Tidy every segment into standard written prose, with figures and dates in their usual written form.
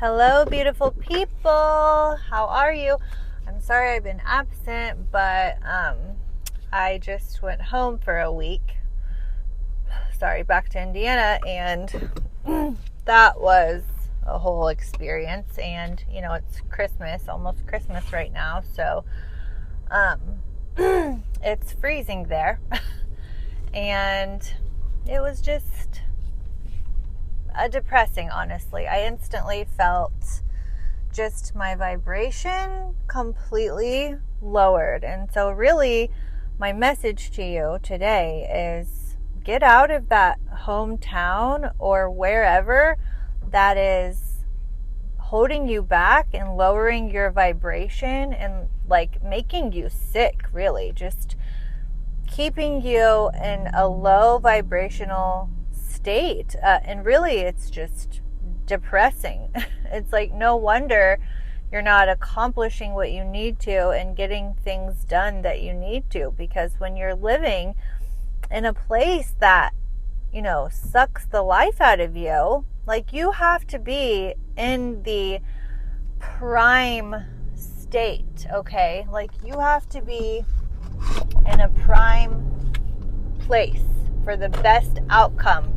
Hello, beautiful people. How are you? I'm sorry I've been absent, but I just went home for a week. Back to Indiana, and that was a whole experience. And it's Christmas, almost Christmas right now, so it's freezing there, and it was just depressing, honestly. I instantly felt just my vibration completely lowered. And so really my message to you today is get out of that hometown or wherever that is holding you back and lowering your vibration and making you sick, really. Just keeping you in a low vibrational state, and really it's just depressing. It's no wonder you're not accomplishing what you need to and getting things done that you need to, because when you're living in a place that sucks the life out of you, you have to be in the prime state, okay? You have to be in a prime place for the best outcome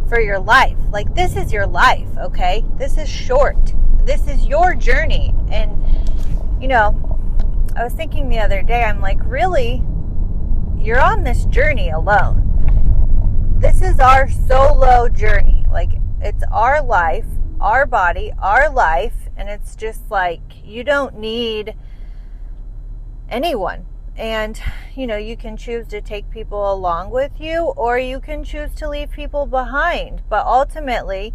for your life. This is your life, okay? This is short. This is your journey. And I was thinking the other day, I'm really, you're on this journey alone. This is our solo journey. It's our life, our body, our life, and it's just you don't need anyone. And, you can choose to take people along with you, or you can choose to leave people behind. But ultimately,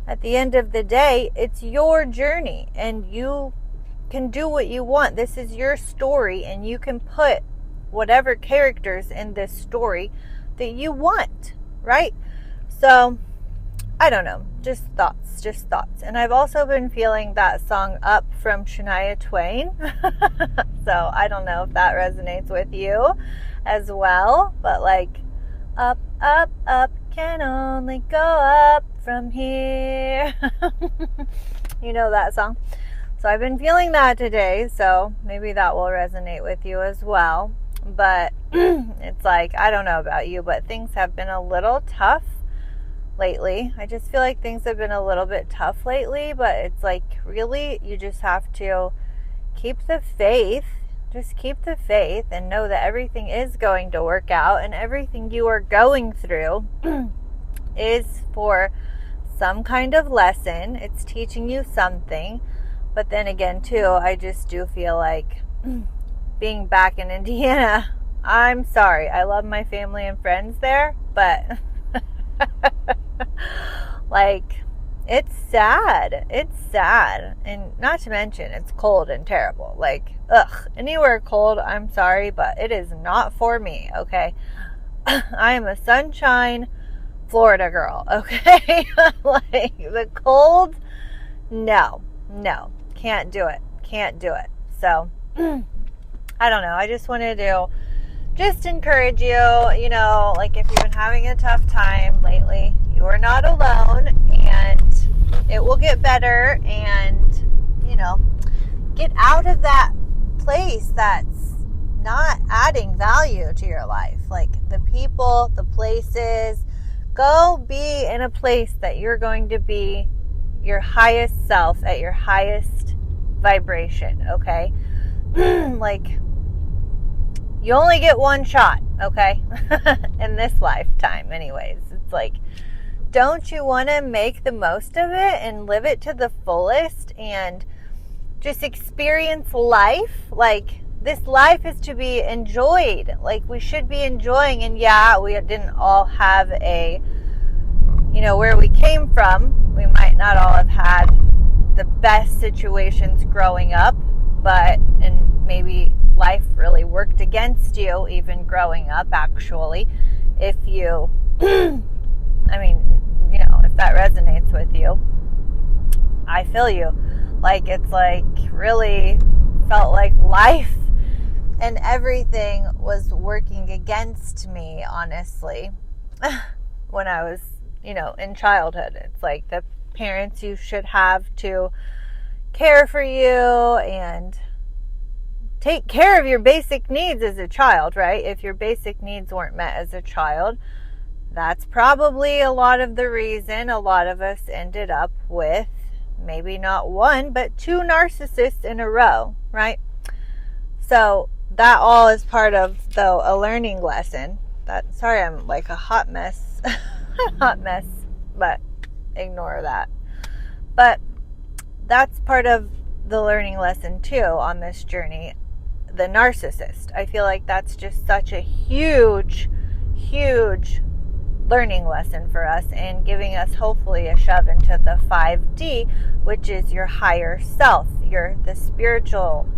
at the end of the day, it's your journey, and you can do what you want. This is your story, and you can put whatever characters in this story that you want, right? So, I don't know, just thoughts. And I've also been feeling that song Up from Shania Twain. So I don't know if that resonates with you as well, but up, up, up, can only go up from here. You know that song? So I've been feeling that today, so maybe that will resonate with you as well. But it's I don't know about you, but things have been a little tough lately. I just feel things have been a little bit tough lately, but it's really, you just have to keep the faith. Just keep the faith and know that everything is going to work out, and everything you are going through is for some kind of lesson. It's teaching you something. But then again, too, I just do feel being back in Indiana, I'm sorry. I love my family and friends there, but it's sad. It's sad. And not to mention, it's cold and terrible. Anywhere cold, I'm sorry, but it is not for me, okay? I am a sunshine Florida girl, okay? The cold, no, can't do it. So, I don't know. I just wanted to encourage you, if you've been having a tough time lately, you are not alone, and it will get better. And, get out of that place that's not adding value to your life. The people, the places, go be in a place that you're going to be your highest self at your highest vibration, okay? You only get one shot, okay? In this lifetime, anyways. It's don't you want to make the most of it and live it to the fullest and just experience life? This life is to be enjoyed. We should be enjoying. And yeah, we didn't all have where we came from. We might not all have had the best situations growing up, and maybe life really worked against you even growing up, actually, if you if that resonates with you. I feel you. It's really felt like life and everything was working against me, honestly, when I was in childhood. It's the parents you should have to care for you and take care of your basic needs as a child, right? If your basic needs weren't met as a child, that's probably a lot of the reason a lot of us ended up with maybe not one, but two narcissists in a row, right? So that all is part of, though, a learning lesson. Sorry, I'm like a hot mess. Hot mess, but ignore that. But that's part of the learning lesson too on this journey. The narcissist. I feel like that's just such a huge, huge learning lesson for us, and giving us hopefully a shove into the 5D, which is your higher self, the spiritual,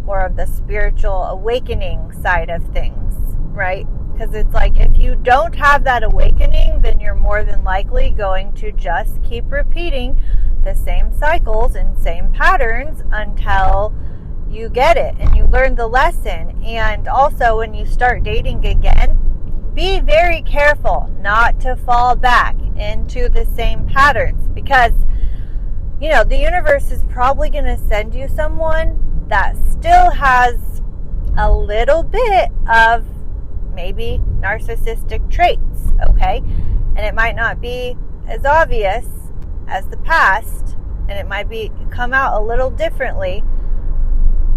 more of the spiritual awakening side of things, right? Because it's like, if you don't have that awakening, then you're more than likely going to just keep repeating the same cycles and same patterns until you get it and you learn the lesson. And also, when you start dating again, be very careful not to fall back into the same patterns, because, the universe is probably going to send you someone that still has a little bit of maybe narcissistic traits, okay? And it might not be as obvious as the past, and it might come out a little differently,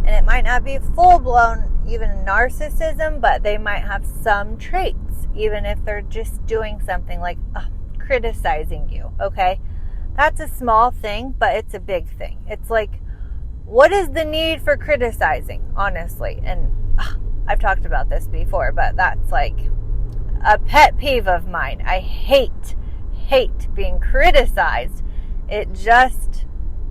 and it might not be full-blown even narcissism, but they might have some traits, even if they're just doing something like criticizing you, okay? That's a small thing, but it's a big thing. It's like, what is the need for criticizing, honestly? And I've talked about this before, but that's like a pet peeve of mine. I hate being criticized. It just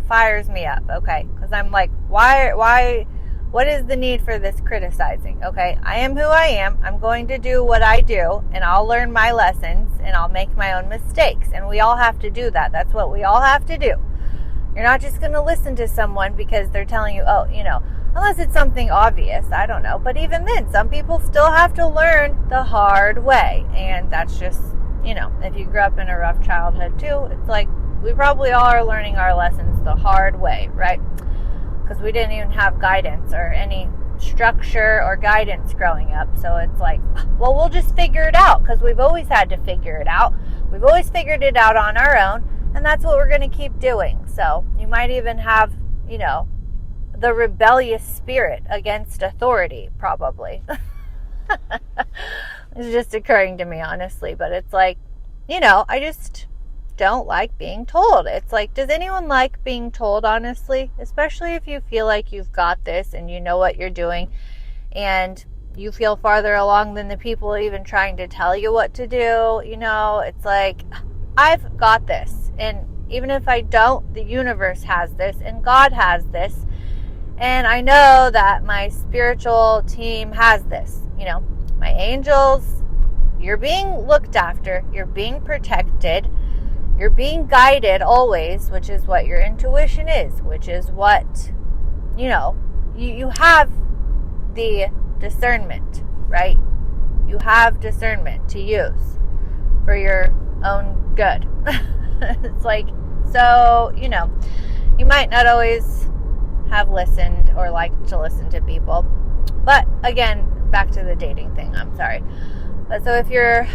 fires me up, okay? Because I'm like, why, what is the need for this criticizing, okay? I am who I am. I'm going to do what I do, and I'll learn my lessons, and I'll make my own mistakes. And we all have to do that. That's what we all have to do. You're not just going to listen to someone because they're telling you, unless it's something obvious, I don't know. But even then, some people still have to learn the hard way. And that's just, if you grew up in a rough childhood too, it's like, we probably all are learning our lessons the hard way, right? Because we didn't even have guidance or any structure or guidance growing up. So it's like, well, we'll just figure it out, because we've always had to figure it out. We've always figured it out on our own, and that's what we're going to keep doing. So you might even have, the rebellious spirit against authority, probably. It's just occurring to me, honestly. But it's like, I just don't like being told. It's like, does anyone like being told, honestly? Especially if you feel like you've got this and you know what you're doing, and you feel farther along than the people even trying to tell you what to do. It's like, I've got this. And even if I don't, the universe has this, and God has this. And I know that my spiritual team has this. My angels, you're being looked after. You're being protected. You're being guided always, which is what your intuition is, which is what, you have the discernment, right? You have discernment to use for your own good. It's like, so, you might not always have listened or liked to listen to people. But again, back to the dating thing, I'm sorry. But so if you're,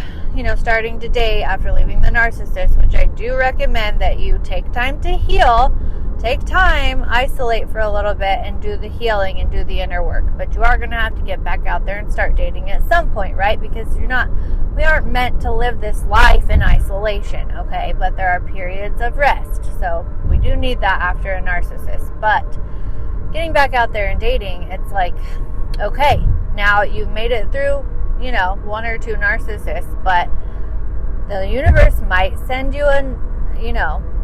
starting to date after leaving the narcissist, which I do recommend that you take time to heal, take time, isolate for a little bit, and do the healing and do the inner work. But you are going to have to get back out there and start dating at some point, right? Because we aren't meant to live this life in isolation, okay? But there are periods of rest. So we do need that after a narcissist. But getting back out there and dating, it's like, okay, now you've made it through, one or two narcissists, but the universe might send you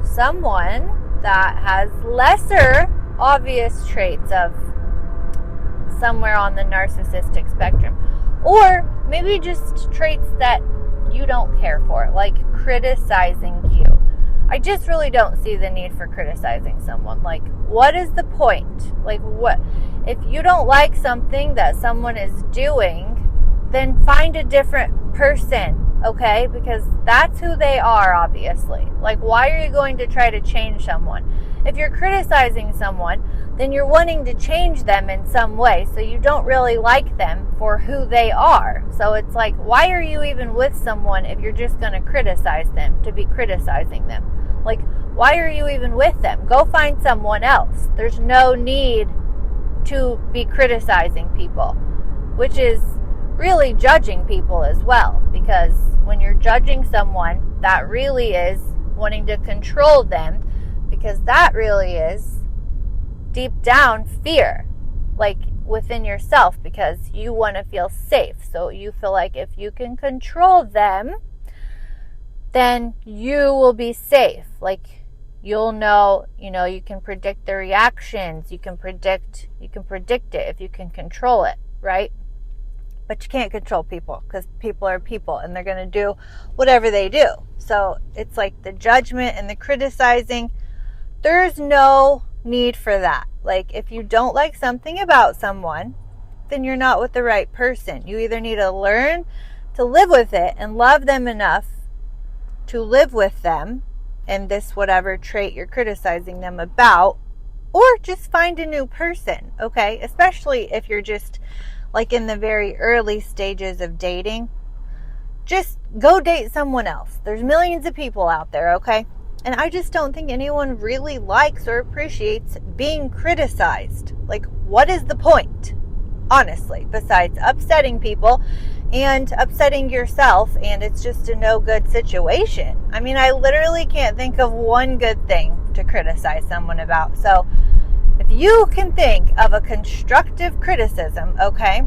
someone that has lesser obvious traits of somewhere on the narcissistic spectrum, or maybe just traits that you don't care for, like criticizing you. I just really don't see the need for criticizing someone. Like, what is the point? Like, what if you don't like something that someone is doing, then find a different person, okay? Because that's who they are, obviously. Like, why are you going to try to change someone? If you're criticizing someone, then you're wanting to change them in some way, so you don't really like them for who they are. So it's like, why are you even with someone if you're just going to criticize them to be criticizing them? Like, why are you even with them? Go find someone else. There's no need to be criticizing people, which is really judging people as well, because when you're judging someone, that really is wanting to control them, because that really is deep down fear, like within yourself, because you want to feel safe. So you feel like if you can control them, then you will be safe. Like, you'll know, you can predict the reactions, you can predict it if you can control it, right? But you can't control people, because people are people and they're going to do whatever they do. So it's like the judgment and the criticizing, there's no need for that. Like, if you don't like something about someone, then you're not with the right person. You either need to learn to live with it and love them enough to live with them and this whatever trait you're criticizing them about, or just find a new person, okay? Especially if you're just like in the very early stages of dating. Just go date someone else. There's millions of people out there, okay? And I just don't think anyone really likes or appreciates being criticized. Like, what is the point, honestly, besides upsetting people and upsetting yourself, and it's just a no good situation? I mean, I literally can't think of one good thing to criticize someone about. So if you can think of a constructive criticism, okay?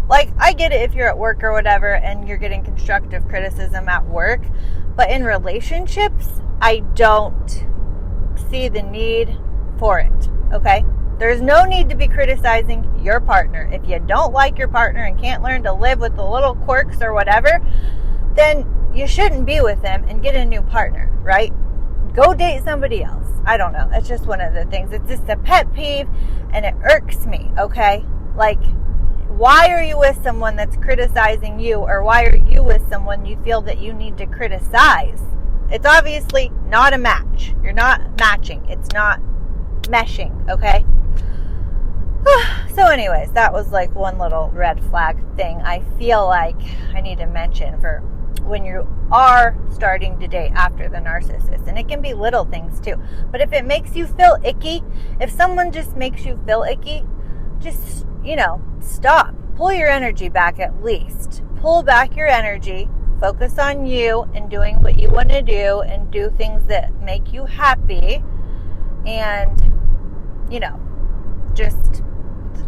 Like, I get it if you're at work or whatever and you're getting constructive criticism at work, but in relationships, I don't see the need for it, okay? There's no need to be criticizing your partner. If you don't like your partner and can't learn to live with the little quirks or whatever, then you shouldn't be with them and get a new partner, right? Go date somebody else. I don't know. It's just one of the things. It's just a pet peeve and it irks me, okay? Like, why are you with someone that's criticizing you, or why are you with someone you feel that you need to criticize? It's obviously not a match. You're not matching. It's not meshing, okay? So anyways, that was like one little red flag thing I feel like I need to mention for when you are starting to date after the narcissist. And it can be little things too. But if it makes you feel icky, if someone just makes you feel icky, just, stop. Pull your energy back at least. Pull back your energy. Focus on you and doing what you want to do and do things that make you happy. And, just,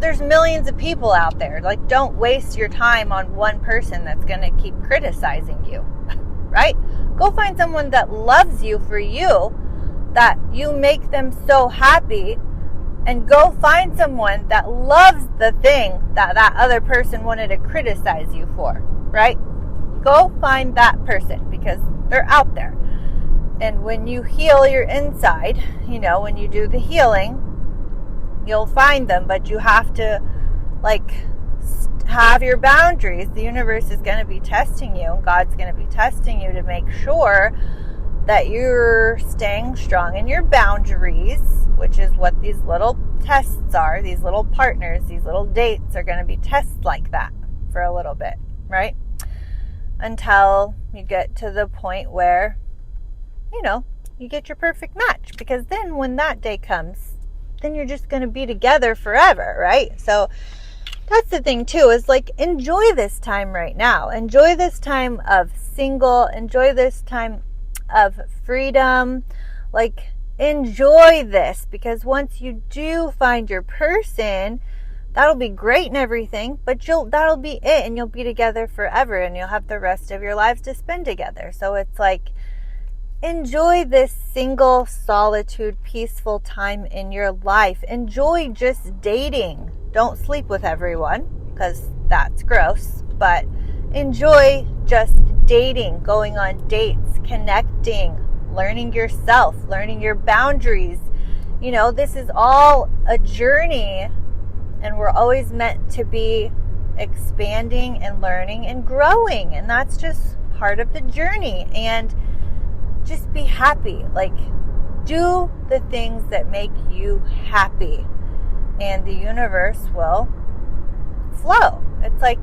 there's millions of people out there. Like, don't waste your time on one person that's going to keep criticizing you, right? Go find someone that loves you for you, that you make them so happy, and go find someone that loves the thing that that other person wanted to criticize you for, right? Go find that person, because they're out there. And when you heal your inside, when you do the healing, you'll find them, but you have to, have your boundaries. The universe is going to be testing you, and God's going to be testing you to make sure that you're staying strong in your boundaries, which is what these little tests are. These little partners, these little dates are going to be tests like that for a little bit, right? Until you get to the point where, you get your perfect match. Because then when that day comes, then you're just going to be together forever, right? So that's the thing too, is enjoy this time right now. Enjoy this time of single. Enjoy this time of freedom. Enjoy this, because once you do find your person, that'll be great and everything, but that'll be it, and you'll be together forever, and you'll have the rest of your lives to spend together. So it's enjoy this single, solitude, peaceful time in your life. Enjoy just dating. Don't sleep with everyone, because that's gross, but enjoy just dating, going on dates, connecting, learning yourself, learning your boundaries. This is all a journey, and we're always meant to be expanding and learning and growing, and that's just part of the journey, and just be happy. Like, do the things that make you happy, and the universe will flow. It's like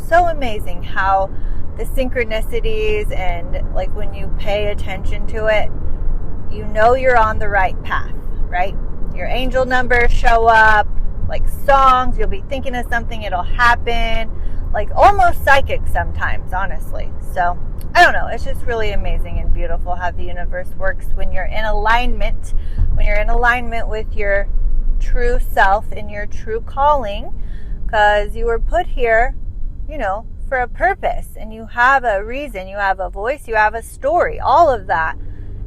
so amazing how the synchronicities, and like when you pay attention to it, you know you're on the right path, right? Your angel numbers show up, like songs, you'll be thinking of something, it'll happen, like almost psychic sometimes, honestly. So I don't know, it's just really amazing and beautiful how the universe works when you're in alignment, with your true self and your true calling, because you were put here, for a purpose, and you have a reason, you have a voice, you have a story, all of that,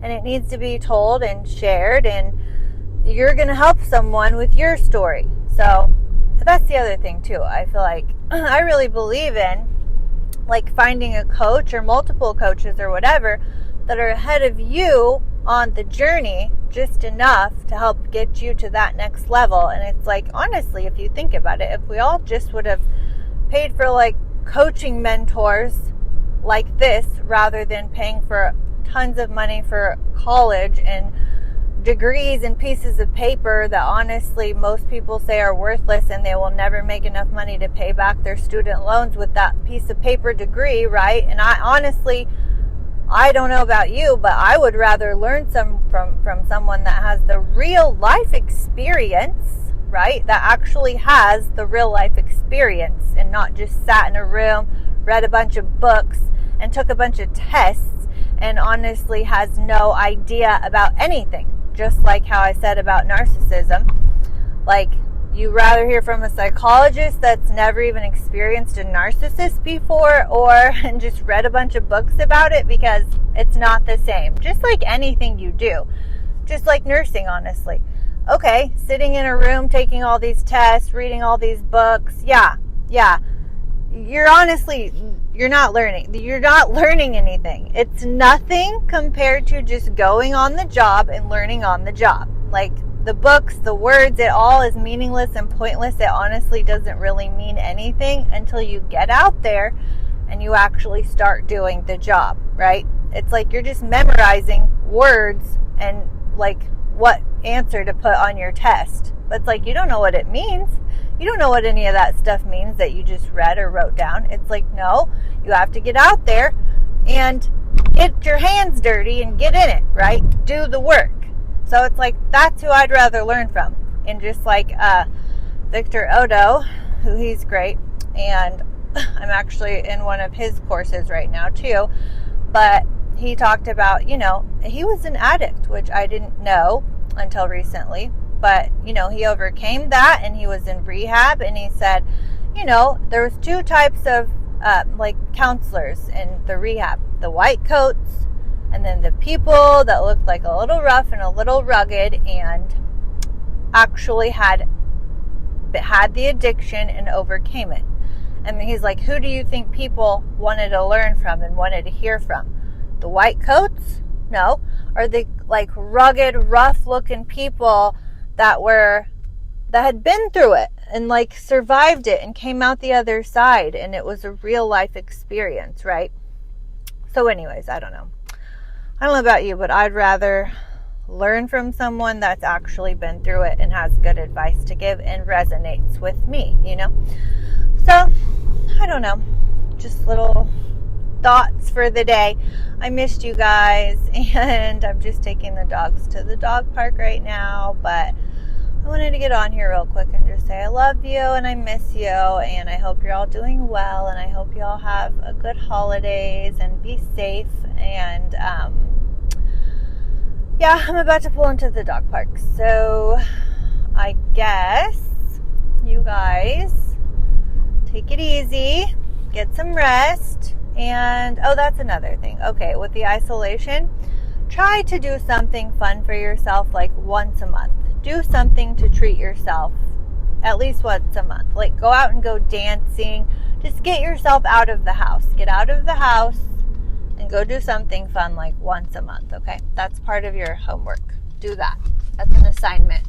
and it needs to be told and shared, and you're going to help someone with your story. So that's the other thing too. I feel like I really believe in like finding a coach or multiple coaches or whatever that are ahead of you on the journey, just enough to help get you to that next level. And it's like, honestly, if you think about it, if we all just would have paid for like coaching mentors like this rather than paying for tons of money for college and degrees and pieces of paper that honestly most people say are worthless, and they will never make enough money to pay back their student loans with that piece of paper degree, right? And I don't know about you, but I would rather learn from someone that has the real life experience, right? That actually has the real life experience and not just sat in a room, read a bunch of books, and took a bunch of tests, and honestly has no idea about anything. Just like how I said about narcissism. Like, you rather hear from a psychologist that's never even experienced a narcissist before, and just read a bunch of books about it, because it's not the same. Just like anything you do. Just like nursing, honestly. Okay, sitting in a room, taking all these tests, reading all these books. Yeah. You're not learning. You're not learning anything. It's nothing compared to just going on the job and learning on the job. Like, the books, the words, it all is meaningless and pointless. It honestly doesn't really mean anything until you get out there and you actually start doing the job, right? It's like you're just memorizing words and like what answer to put on your test. But it's like, you don't know what it means. You don't know what any of that stuff means that you just read or wrote down. It's like, no, you have to get out there and get your hands dirty and get in it, right? Do the work. So it's like, that's who I'd rather learn from. And just like Victor Odo, who he's great, and I'm actually in one of his courses right now too, but he talked about, he was an addict, which I didn't know until recently. But, he overcame that, and he was in rehab, and he said, there was two types of, counselors in the rehab. The white coats, and then the people that looked like a little rough and a little rugged, and actually had the addiction and overcame it. And he's like, who do you think people wanted to learn from and wanted to hear from? The white coats? No. Or the, rugged, rough-looking people that had been through it and survived it and came out the other side, and it was a real life experience, right? So anyways, I don't know about you, but I'd rather learn from someone that's actually been through it and has good advice to give and resonates with me, So I don't know, just little thoughts for the day. I missed you guys, and I'm just taking the dogs to the dog park right now, but I wanted to get on here real quick and just say I love you and I miss you, and I hope you're all doing well, and I hope you all have a good holidays and be safe. And I'm about to pull into the dog park, so I guess you guys take it easy, get some rest. And, that's another thing. Okay, with the isolation, try to do something fun for yourself once a month. Do something to treat yourself at least once a month. Go out and go dancing. Just get yourself out of the house. Get out of the house and go do something fun once a month, okay? That's part of your homework. Do that. That's an assignment.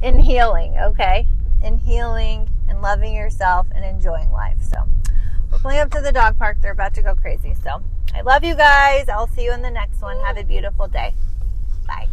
In healing, okay? In healing and loving yourself and enjoying life. So we're pulling up to the dog park. They're about to go crazy. So I love you guys. I'll see you in the next one. Have a beautiful day. Bye.